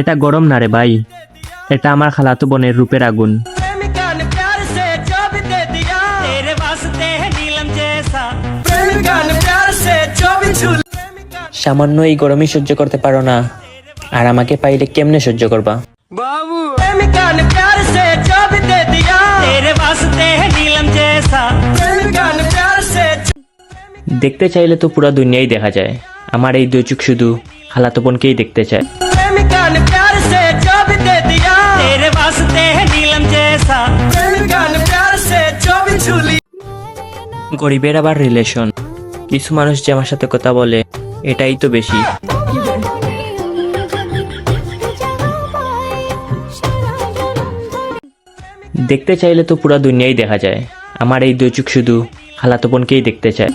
এটা গরম না রে ভাই, এটা আমার খালাতো বোনের রূপের আগুন। प्रेमिका ने प्यार से जो भी दे दिया तेरे वास्ते है नीलम जैसा। प्रेमिका ने प्यार से जो भी छू সামান্য এই গরমই সহ্য করতে পারো না, আর আমাকে পাইলে কেমনে সহ্য করবা? बाबू प्रेमिका ने प्यार से जो भी दे दिया तेरे वास्ते है नीलम जैसा। प्रेमिका ने प्यार से দেখতে চাইলে তো পুরো দুনিয়াই দেখা যায়, আমার এই দুই চোখ শুধু খালাতো বোনকেই দেখতে চায়। प्रेमिका ने प्यार से जो भी दे दिया तेरे वास्ते है नीलम जैसा। प्रेमिका ने प्यार से जो भी छू लिया। গরিবের আবার রিলেশন, কিছু মানুষ যে আমার সাথে কথা বলে এটাই তো বেশি। দেখতে চাইলে তো পুরো দুনিয়াই দেখা যায়, আমার এই দুই চোখ শুধু খালাতো বোনকেই দেখতে চায়।